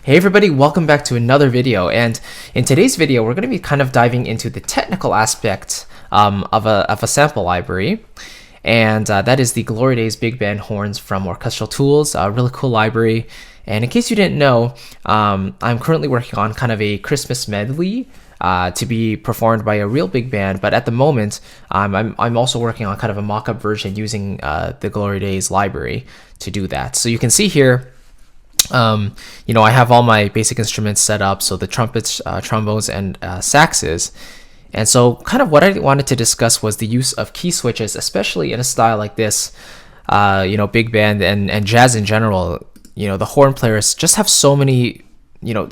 Hey everybody, welcome back to another video, and in today's video we're going to be kind of diving into the technical aspect of a sample library, and that is the Glory Days Big Band Horns from Orchestral Tools, a really cool library. And in case you didn't know, I'm currently working on kind of a Christmas medley to be performed by a real big band, but at the moment I'm also working on kind of a mock-up version using the Glory Days library to do that. So you can see here, I have all my basic instruments set up, so the trumpets, trombones, and saxes. And so kind of what I wanted to discuss was the use of key switches, especially in a style like this, big band and jazz in general. The horn players just have so many,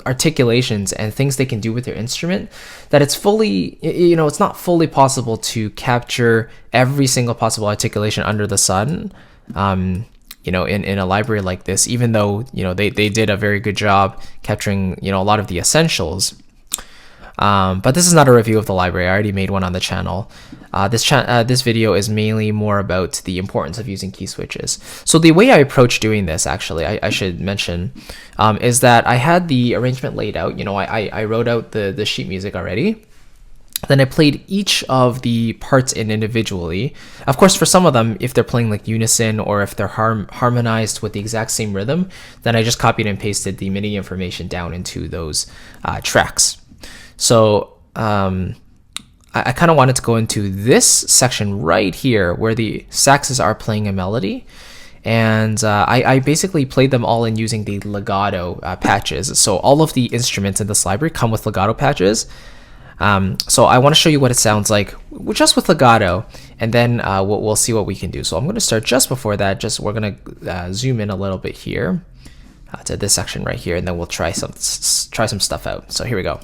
articulations and things they can do with their instrument that it's fully, it's not fully possible to capture every single possible articulation under the sun. In a library like this, even though, they did a very good job capturing, a lot of the essentials. But this is not a review of the library. I already made one on the channel. This video is mainly more about the importance of using key switches. So the way I approach doing this, actually, I should mention, is that I had the arrangement laid out. I wrote out the sheet music already. Then I played each of the parts in individually. Of course, for some of them, if they're playing like unison or if they're harmonized with the exact same rhythm, then I just copied and pasted the MIDI information down into those tracks. So I kind of wanted to go into this section right here where the saxes are playing a melody. And I basically played them all in using the legato patches. So all of the instruments in this library come with legato patches. So I want to show you what it sounds like just with legato, and then we'll see what we can do. So I'm going to start just before that. We're going to zoom in a little bit here to this section right here, and then we'll try some stuff out. So here we go.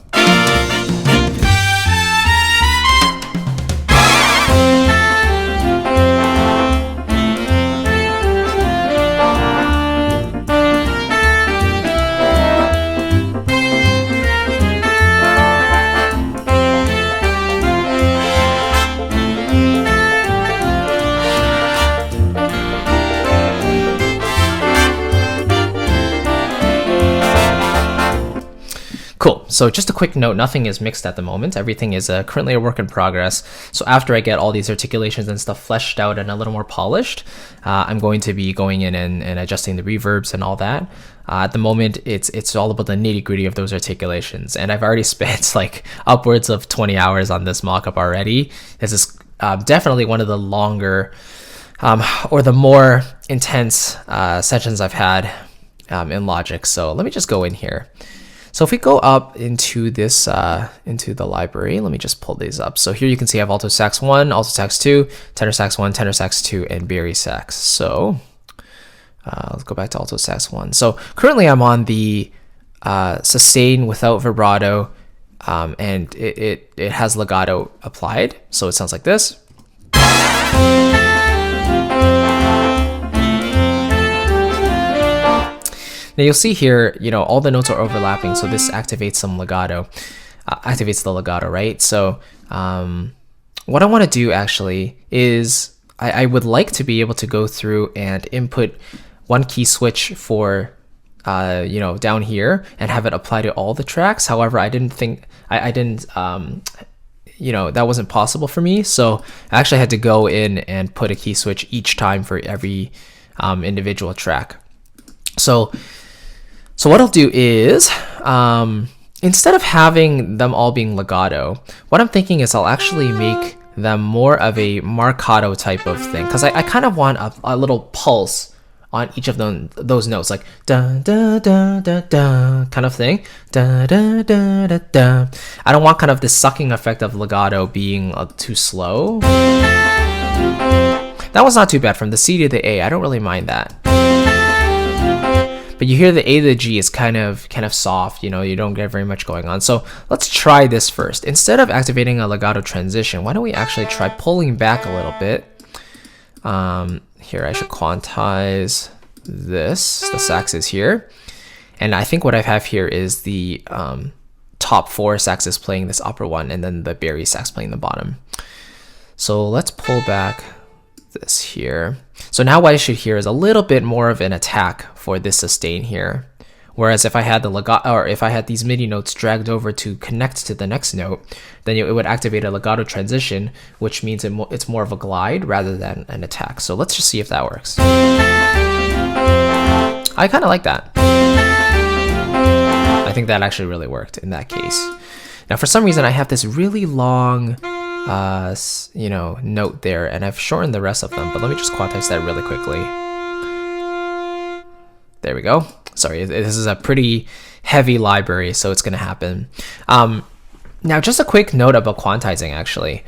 Cool. So just a quick note, nothing is mixed at the moment. Everything is currently a work in progress. So after I get all these articulations and stuff fleshed out and a little more polished, I'm going to be going in and adjusting the reverbs and all that. At the moment, it's all about the nitty-gritty of those articulations. And I've already spent like upwards of 20 hours on this mock-up already. This is definitely one of the longer or the more intense sessions I've had in Logic. So let me just go in here. So if we go up into this, into the library, let me just pull these up. So here you can see I have alto sax 1, alto sax 2, tenor sax 1, tenor sax 2, and bari sax. So let's go back to alto sax 1. So currently I'm on the sustain without vibrato, and it has legato applied. So it sounds like this. Now you'll see here, all the notes are overlapping, so this activates some legato, activates the legato, right? So what I want to do actually is I would like to be able to go through and input one key switch for, down here and have it apply to all the tracks. However, I didn't think, that wasn't possible for me. So I actually had to go in and put a key switch each time for every individual track. So what I'll do is, instead of having them all being legato, what I'm thinking is I'll actually make them more of a marcato type of thing, because I kind of want a little pulse on each of those notes, like da da da da da kind of thing. Da da da da da. I don't want kind of this sucking effect of legato being too slow. That was not too bad from the C to the A. I don't really mind that. But you hear the A to the G is kind of soft, you don't get very much going on. So let's try this first. Instead of activating a legato transition, why don't we actually try pulling back a little bit? Here, I should quantize this. The sax is here. And I think what I have here is the top 4 saxes playing this upper one, and then the bari sax playing the bottom. So let's pull back this here. So now what I should hear is a little bit more of an attack for this sustain here, Whereas if I had the legato, or if I had these MIDI notes dragged over to connect to the next note, then it would activate a legato transition, which means it's more of a glide rather than an attack. So let's just see if that works. I kind of like that. I think that actually really worked in that case. Now, for some reason, I have this really long, note there, and I've shortened the rest of them. But let me just quantize that really quickly. There we go. Sorry, this is a pretty heavy library, so it's going to happen. Now, just a quick note about quantizing, actually.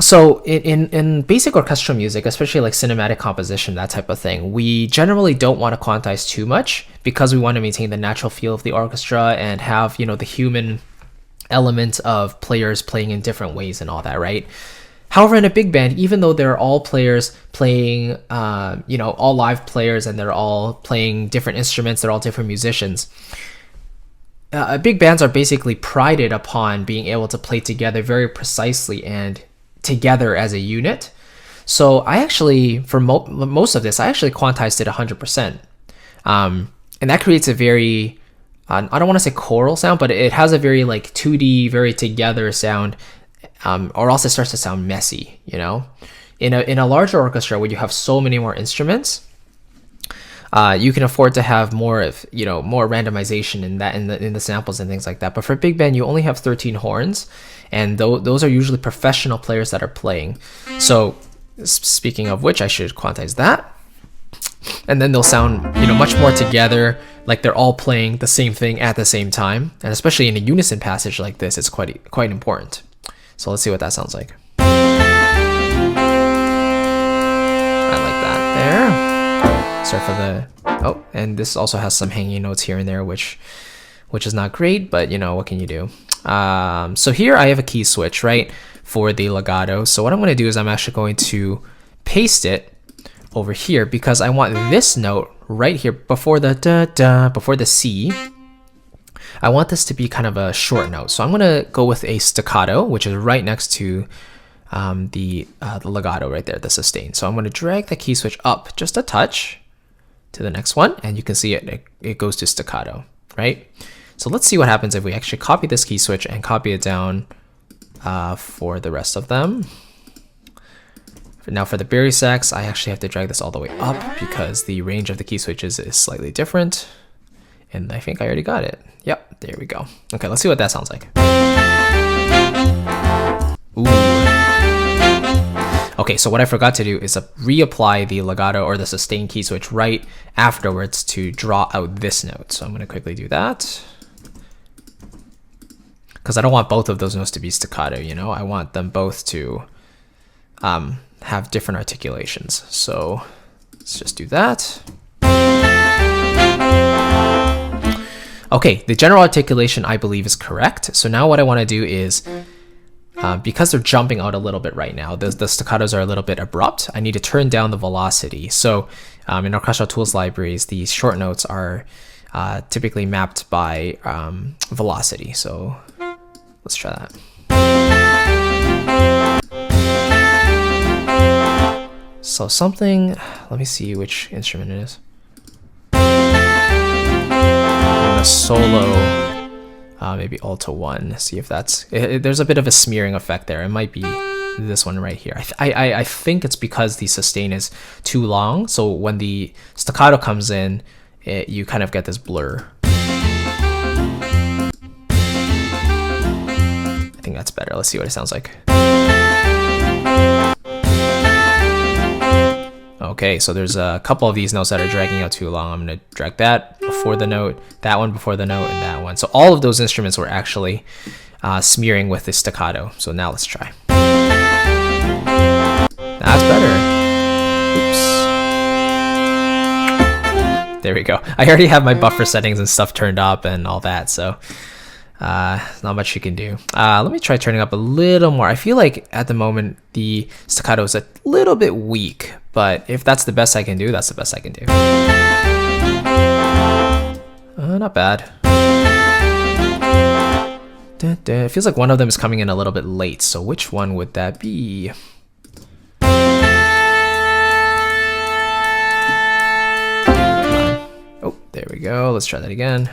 So in basic orchestral music, especially like cinematic composition, that type of thing, we generally don't want to quantize too much because we want to maintain the natural feel of the orchestra and have, the human element of players playing in different ways and all that, right? However, in a big band, even though they're all players playing, all live players, and they're all playing different instruments, they're all different musicians, big bands are basically prided upon being able to play together very precisely and together as a unit. So I actually, for most of this, I actually quantized it 100%. And that creates a very, I don't want to say choral sound, but it has a very like 2D, very together sound. Or else it starts to sound messy, In a larger orchestra where you have so many more instruments, you can afford to have more of more randomization in the samples and things like that. But for big band, you only have 13 horns, and those are usually professional players that are playing. So speaking of which, I should quantize that, and then they'll sound much more together, like they're all playing the same thing at the same time. And especially in a unison passage like this, it's quite important. So let's see what that sounds like. I like that there. Sorry for the, and this also has some hanging notes here and there, which is not great, but what can you do? So here I have a key switch, right, for the legato. So what I'm going to do is I'm actually going to paste it over here because I want this note right here before the before the C. I want this to be kind of a short note. So I'm going to go with a staccato, which is right next to the legato right there, the sustain. So I'm going to drag the key switch up just a touch to the next one, and you can see it goes to staccato, right? So let's see what happens if we actually copy this key switch and copy it down for the rest of them. Now for the Barry sax, I actually have to drag this all the way up because the range of the key switches is slightly different. And I think I already got it. Yep, there we go. Okay, let's see what that sounds like. Ooh. Okay, so what I forgot to do is reapply the legato or the sustain key switch right afterwards to draw out this note. So I'm going to quickly do that. Because I don't want both of those notes to be staccato, I want them both to have different articulations. So let's just do that. Okay, the general articulation I believe is correct. So now what I want to do is, because they're jumping out a little bit right now, the staccatos are a little bit abrupt, I need to turn down the velocity. So in orchestral tools libraries, these short notes are typically mapped by velocity. So let's try that. So something, let me see which instrument it is. Solo, maybe alto 1, see if that's there's a bit of a smearing effect there. It might be this one right here. I think it's because the sustain is too long, so when the staccato comes in, you kind of get this blur. I think that's better. Let's see what it sounds like. Okay, so there's a couple of these notes that are dragging out too long. I'm going to drag that before the note, that one before the note, and that one. So all of those instruments were actually smearing with the staccato. So now let's try. That's better. Oops. There we go. I already have my buffer settings and stuff turned up and all that, so not much you can do. Let me try turning up a little more. I feel like at the moment the staccato is a little bit weak, but if that's the best I can do, that's the best I can do. Not bad. It feels like one of them is coming in a little bit late, so which one would that be? There we go. Let's try that again.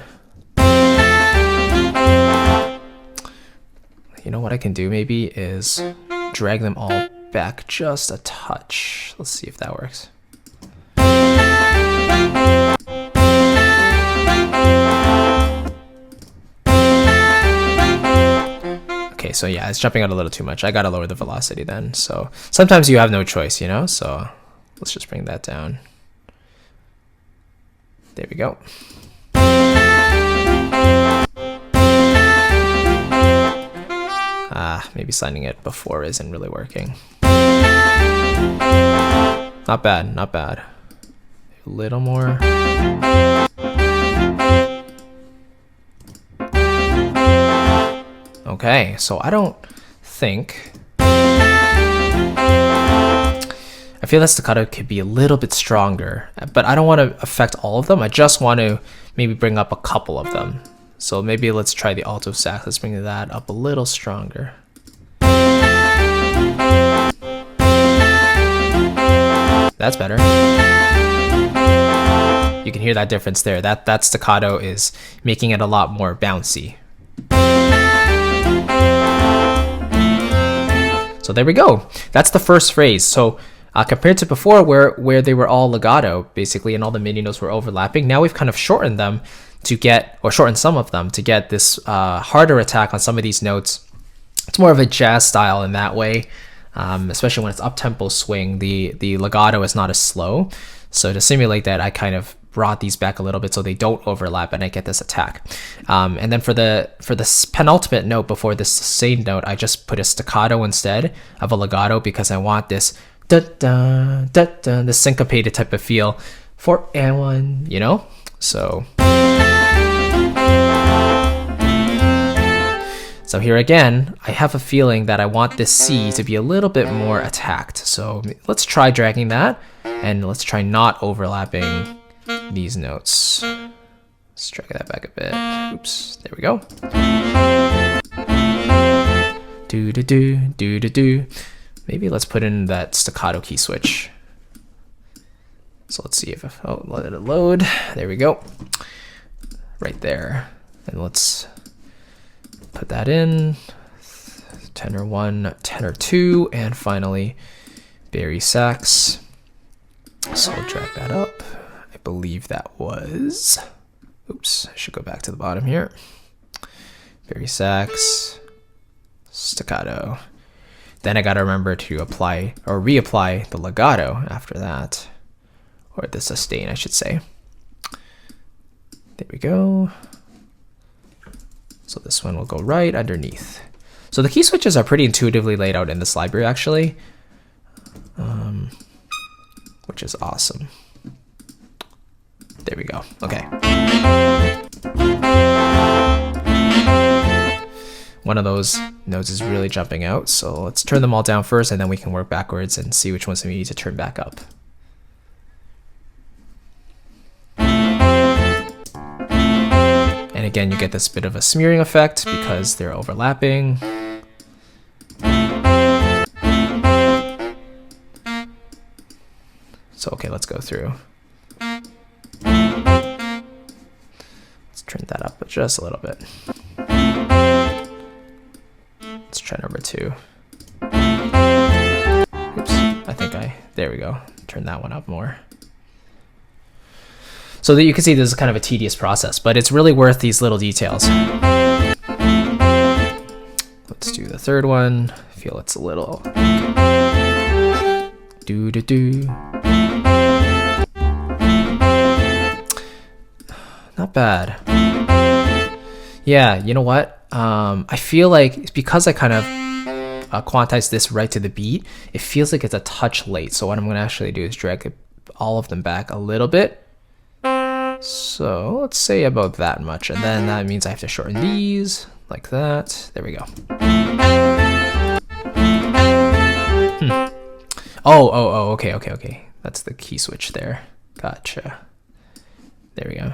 You know what I can do maybe is drag them all back just a touch. Let's see if that works. Okay, so yeah, it's jumping out a little too much. I gotta lower the velocity then. So sometimes you have no choice, you know? So let's just bring that down. There we go. Maybe sliding it before isn't really working. Not bad, not bad. A little more. Okay, so I don't think... I feel that staccato could be a little bit stronger, but I don't want to affect all of them. I just want to maybe bring up a couple of them. So maybe let's try the alto sax. Let's bring that up a little stronger. That's better. You can hear that difference there. That staccato is making it a lot more bouncy. So there we go. That's the first phrase. So compared to before where they were all legato, basically, and all the MIDI notes were overlapping, now we've kind of shortened them to get, or shortened some of them to get this harder attack on some of these notes. It's more of a jazz style in that way, especially when it's up-tempo swing. The legato is not as slow. So to simulate that, I kind of brought these back a little bit so they don't overlap and I get this attack. And then for the penultimate note before this sustained note, I just put a staccato instead of a legato because I want this da-da, da-da, this syncopated type of feel for everyone, you know? So here again, I have a feeling that I want this C to be a little bit more attacked. So let's try dragging that, and let's try not overlapping these notes. Let's drag that back a bit. Oops, there we go. Do-do-do, do-do-do. Maybe let's put in that staccato key switch. So let's see if, let it load. There we go. Right there. And let's put that in. Tenor 1, tenor 2, and finally Barry sax. So we'll drag that up. I believe that was, oops, I should go back to the bottom here. Barry sax, staccato. Then I gotta remember to apply or reapply the legato after that, or the sustain, I should say. There we go. So this one will go right underneath. So the key switches are pretty intuitively laid out in this library, actually, which is awesome. There we go. Okay. One of those notes is really jumping out, so let's turn them all down first, and then we can work backwards and see which ones we need to turn back up. And again, you get this bit of a smearing effect because they're overlapping. So okay, let's go through. Let's turn that up just a little bit. Let's try number 2. Oops, I think there we go. Turn that one up more. So that you can see this is kind of a tedious process, but it's really worth these little details. Let's do the third one. I feel it's a little do-do-do. Not bad. Yeah, you know what? I feel like because I kind of quantized this right to the beat, it feels like it's a touch late. So what I'm going to actually do is drag all of them back a little bit. So let's say about that much. And then that means I have to shorten these like that. There we go. Oh, okay. That's the key switch there. Gotcha. There we go.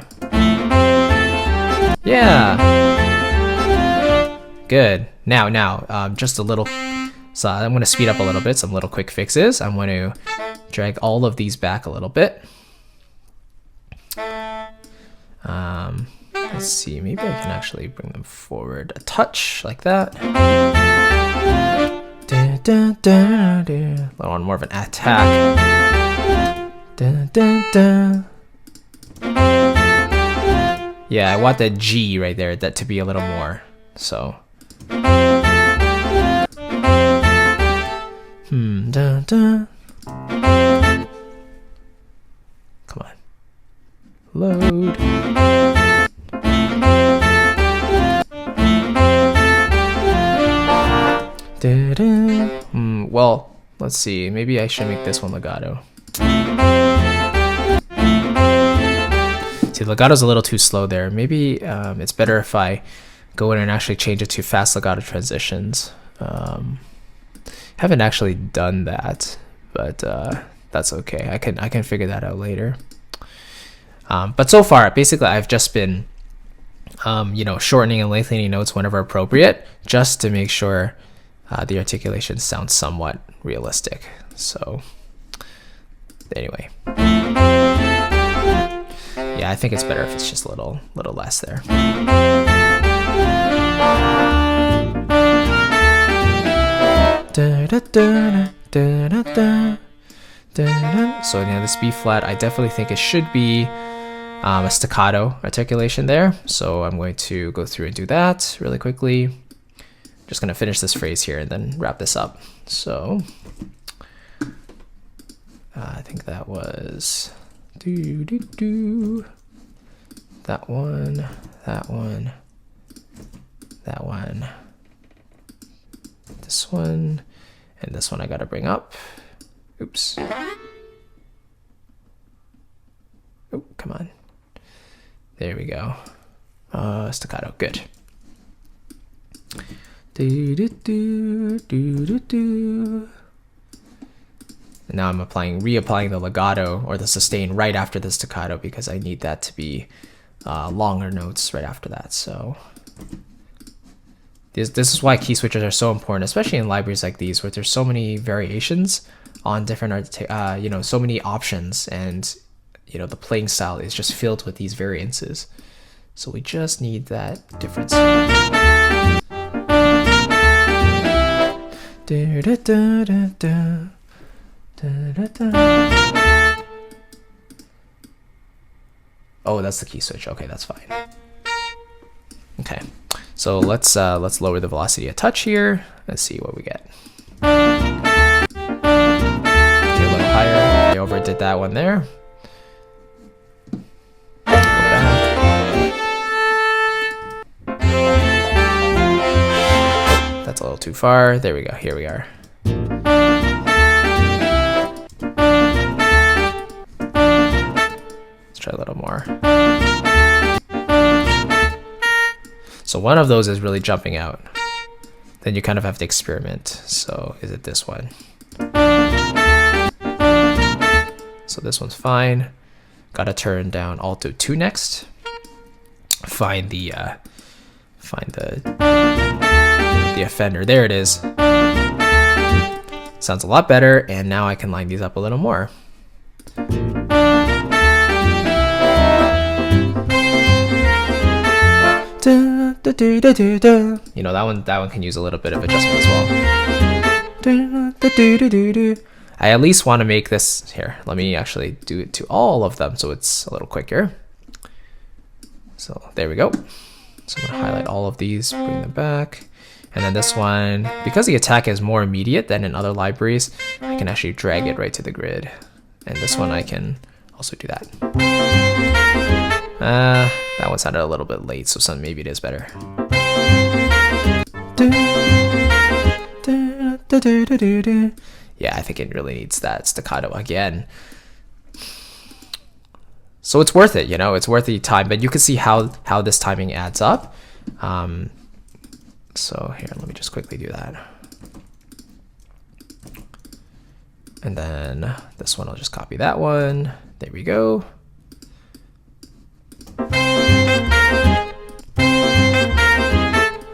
Yeah. Good. Now, just a little. So I'm going to speed up a little bit. Some little quick fixes. I'm going to drag all of these back a little bit. Let's see, maybe I can actually bring them forward a touch like that. A little more of an attack. Yeah, I want that G right there, that to be a little more. So. Come on. Load. Well, let's see. Maybe I should make this one legato. See, legato's a little too slow there. Maybe it's better if I go in and actually change it to fast legato transitions. Haven't actually done that, but that's okay. I can figure that out later. But so far, basically, I've just been, shortening and lengthening notes whenever appropriate, just to make sure the articulation sounds somewhat realistic. So, anyway, yeah, I think it's better if it's just a little less there. So now this B flat, I definitely think it should be a staccato articulation there. So I'm going to go through and do that really quickly. Just going to finish this phrase here and then wrap this up. So I think that was that one, that one, that one, this one, and this one I got to bring up. Oops. Oh, come on. There we go. Staccato, good. And now I'm reapplying the legato or the sustain right after the staccato because I need that to be longer notes right after that. So this is why key switches are so important, especially in libraries like these where there's so many variations on different so many options, and the playing style is just filled with these variances. So we just need that difference. Oh, that's the key switch. Okay, that's fine. Okay, so let's lower the velocity a touch here. Let's see what we get. A little higher. I overdid that one there. That's a little too far. There we go. Here we are. Let's try a little more. So one of those is really jumping out. Then you kind of have to experiment. So is it this one? So this one's fine. Gotta turn down alto 2 next. Find the offender. There it is. Sounds a lot better, and now I can line these up a little more. That one can use a little bit of adjustment as well. I at least want to make this here. Let me actually do it to all of them so it's a little quicker. So there we go. So I'm going to highlight all of these, bring them back. And then this one, because the attack is more immediate than in other libraries, I can actually drag it right to the grid. And this one I can also do that. That one sounded a little bit late, so maybe it is better. Yeah, I think it really needs that staccato again. So it's worth it, it's worth the time, but you can see how this timing adds up. So here, let me just quickly do that. And then this one, I'll just copy that one. There we go.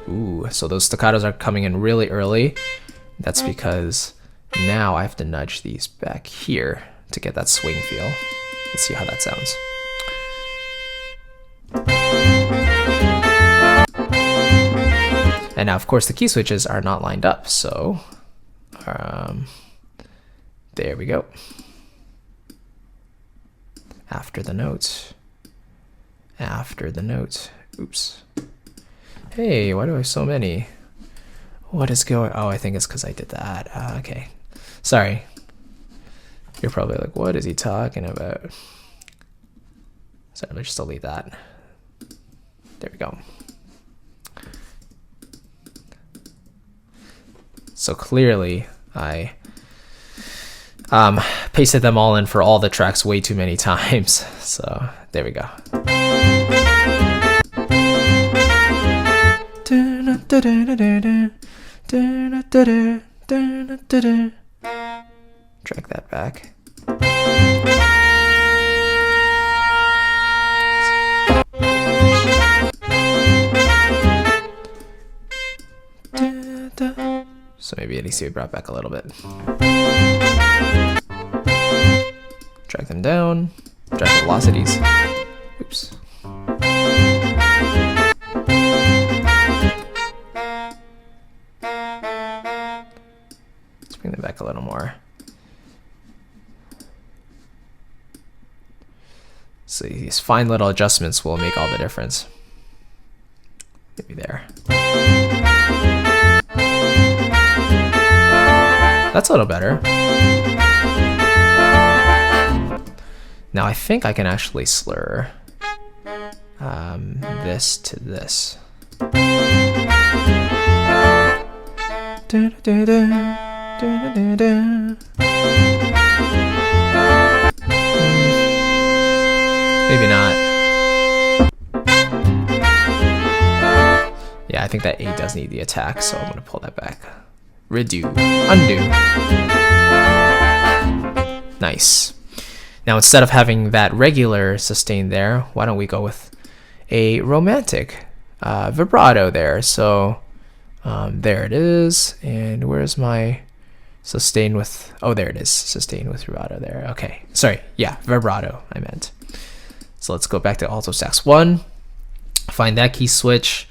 Ooh, so those staccatos are coming in really early. That's because now I have to nudge these back here to get that swing feel. Let's see how that sounds. And now, of course, the key switches are not lined up. So there we go. After the note. After the note. Oops. Hey, why do I have so many? What is going? Oh, I think it's because I did that. Okay. Sorry. You're probably like, what is he talking about? So let's just delete that. There we go. So clearly I pasted them all in for all the tracks way too many times. So there we go. Drag that back. So maybe it needs to be brought back a little bit. Drag them down. Drag the velocities. Oops. Let's bring them back a little more. So these fine little adjustments will make all the difference. Maybe there. That's a little better. Now I think I can actually slur this to this. Maybe not. Yeah, I think that A does need the attack, so I'm gonna pull that back. Redo, undo. Nice. Now instead of having that regular sustain there, why don't we go with a romantic vibrato there? So there it is. And where's my sustain with, oh, there it is. Sustain with vibrato there. Okay, sorry. Yeah, vibrato I meant. So let's go back to alto sax 1. Find that key switch.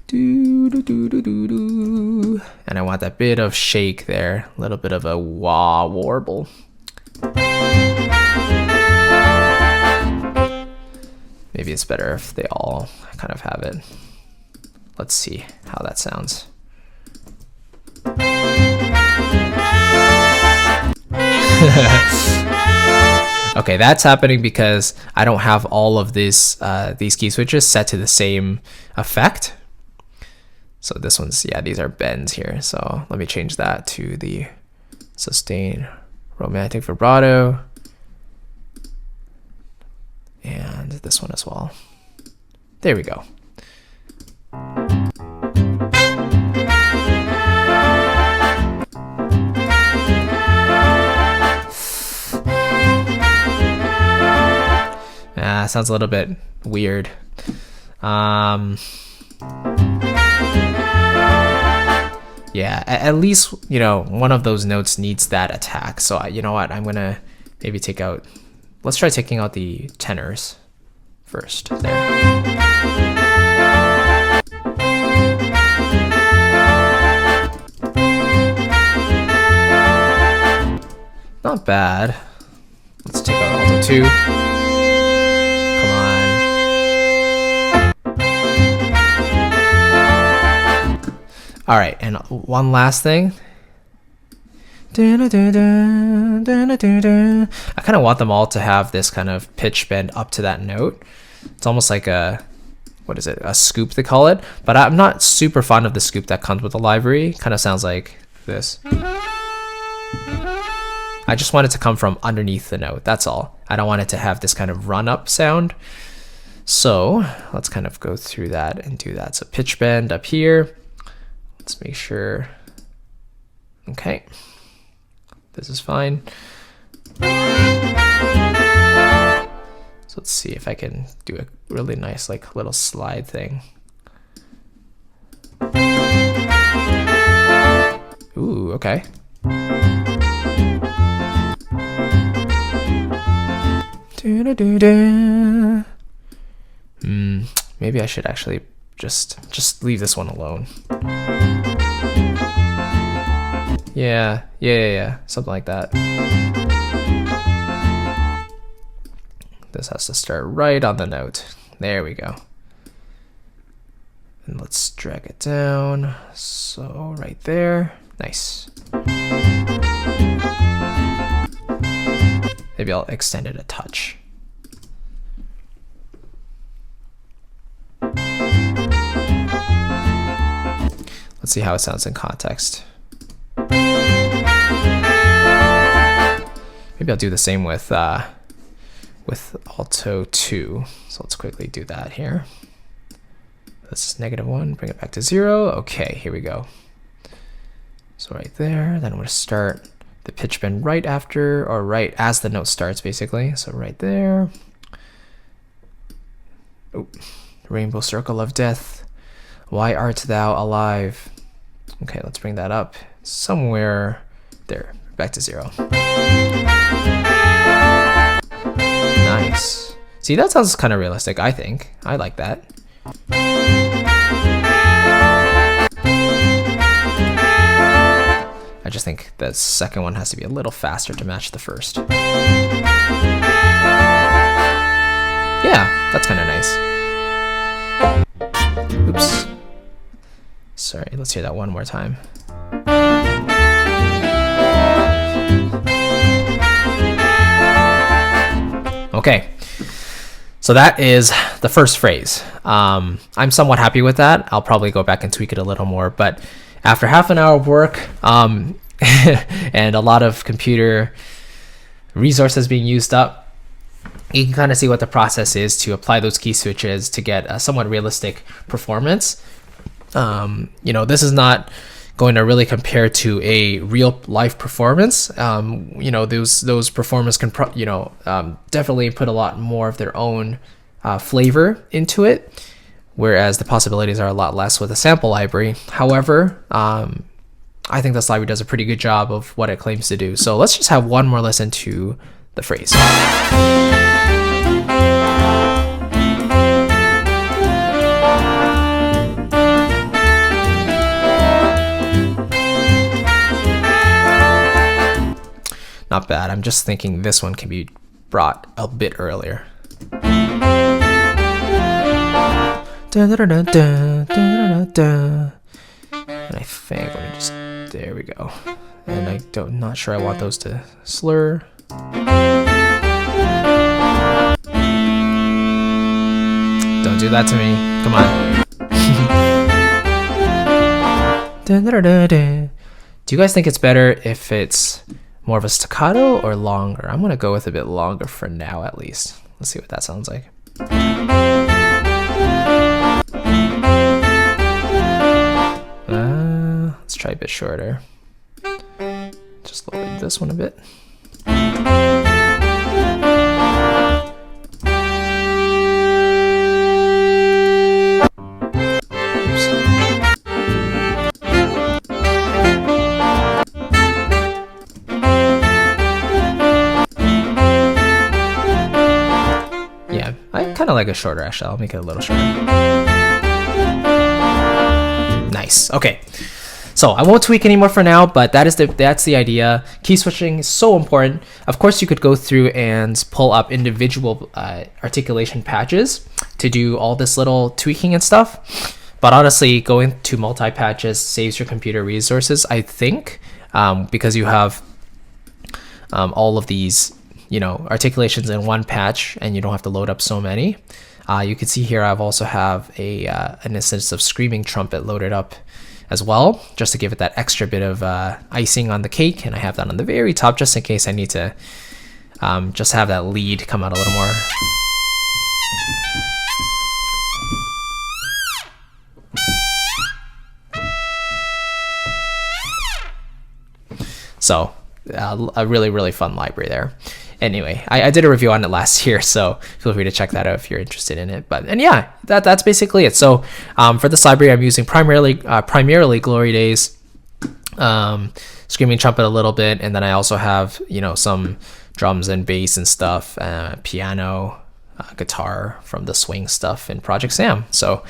Do, do, do, do, do, do. And I want that bit of shake there, a little bit of a wah warble. Maybe it's better if they all kind of have it. Let's see how that sounds. Okay, that's happening because I don't have all of these key switches set to the same effect. So this one's, yeah, these are bends here. So let me change that to the sustain romantic vibrato. And this one as well. There we go. Sounds a little bit weird. Yeah, at least, you know, one of those notes needs that attack. So you know what, I'm gonna maybe take out, let's try taking out the tenors first. There. Not bad. Let's take out alto 2. Come on. All right, and one last thing. I kind of want them all to have this kind of pitch bend up to that note. It's almost like a, what is it, a scoop they call it, but I'm not super fond of the scoop that comes with the library. Kind of sounds like this. I just want it to come from underneath the note, that's all. I don't want it to have this kind of run up sound. So let's kind of go through that and do that. So pitch bend up here. Let's make sure, okay. This is fine. So let's see if I can do a really nice like little slide thing. Ooh, okay. Maybe I should actually just leave this one alone. Yeah, something like that. This has to start right on the note. There we go. And let's drag it down. So right there. Nice. Maybe I'll extend it a touch. Let's see how it sounds in context. Maybe I'll do the same with alto 2. So let's quickly do that here. This is -1, bring it back to 0. Okay, here we go. So right there, then I'm going to start the pitch bend right after, or right as the note starts, basically. So right there. Oh, rainbow circle of death. Why art thou alive? Okay, let's bring that up somewhere there, back to 0. Nice. See, that sounds kind of realistic, I think. I like that. I just think the second one has to be a little faster to match the first. Yeah, that's kind of nice. Oops. Sorry, let's hear that one more time. Okay, so that is the first phrase. I'm somewhat happy with that. I'll probably go back and tweak it a little more, but after half an hour of work and a lot of computer resources being used up, you can kind of see what the process is to apply those key switches to get a somewhat realistic performance. You know, this is not going to really compare to a real life performance. You know, those performers can definitely put a lot more of their own flavor into it, whereas the possibilities are a lot less with a sample library. However, I think this library does a pretty good job of what it claims to do. So let's just have one more listen to the phrase. Not bad. I'm just thinking this one can be brought a bit earlier. And I think, let me just, there we go. And not sure I want those to slur. Don't do that to me. Come on. Do you guys think it's better if it's more of a staccato or longer? I'm gonna go with a bit longer for now, at least. Let's see what that sounds like. Let's try a bit shorter. Just lower this one a bit. Kind of like a shorter, actually. I'll make it a little shorter. Nice. Okay. So I won't tweak anymore for now, but that's the idea. Key switching is so important. Of course, you could go through and pull up individual articulation patches to do all this little tweaking and stuff. But honestly, going to multi-patches saves your computer resources, I think, because you have all of these articulations in one patch, and you don't have to load up so many. You can see here I've also have an instance of Screaming Trumpet loaded up as well, just to give it that extra bit of icing on the cake, and I have that on the very top just in case I need to just have that lead come out a little more. So a really, really fun library there. Anyway, I did a review on it last year, so feel free to check that out if you're interested in it. And yeah, that's basically it. So for this library, I'm using primarily Glory Days, Screaming Trumpet a little bit, and then I also have some drums and bass and stuff, piano, guitar from the swing stuff in Project Sam. So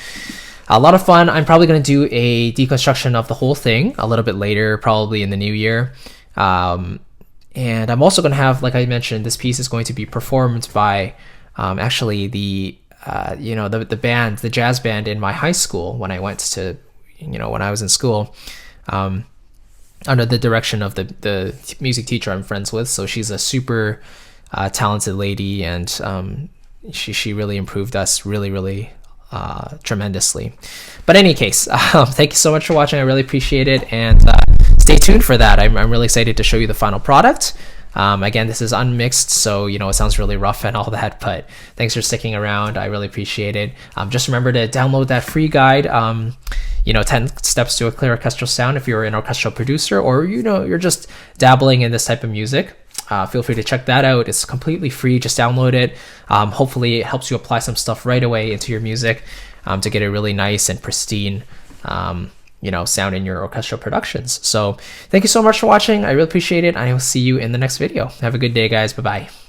A lot of fun. I'm probably going to do a deconstruction of the whole thing a little bit later, probably in the new year. And I'm also going to have, like I mentioned, this piece is going to be performed by actually the the band, the jazz band in my high school when I went to, when I was in school, under the direction of the music teacher I'm friends with. So she's a super talented lady, and she really improved us really tremendously. But in any case, thank you so much for watching. I really appreciate it, and stay tuned for that. I'm really excited to show you the final product. Again, this is unmixed, so it sounds really rough and all that, but thanks for sticking around. I really appreciate it. Just remember to download that free guide, 10 steps to a clear orchestral sound, if you're an orchestral producer, or you're just dabbling in this type of music. Feel free to check that out. It's completely free. Just download it. Hopefully it helps you apply some stuff right away into your music, to get a really nice and pristine sound in your orchestral productions. So thank you so much for watching. I really appreciate it. I will see you in the next video. Have a good day, guys. Bye-bye.